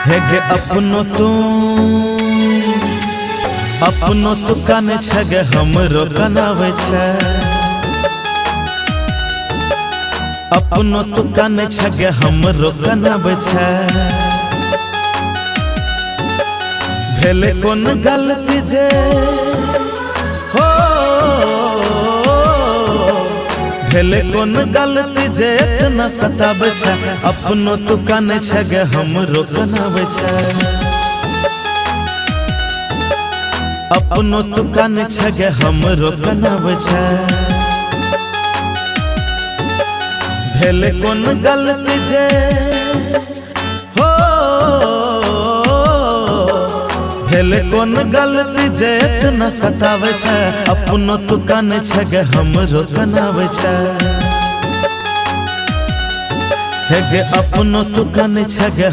हे गे अपनो तू काने छगे हमरो कनावे छे। अपनो तू काने छगे हमरो कनावे छे। भेले कोन गलती जे हो भेले कोन गलती जे इतना सतावे छे। अपनो तू काने छगे हमरो कनावे छे। अपनो तू काने छगे हमरो कनावे छे। भेले कोन गलती जे हो भेले कोन गलती जे इतना सतावे छे। अपनो तू काने छगे हमरो कनावे छे। हे गे अपनो तू काने छगे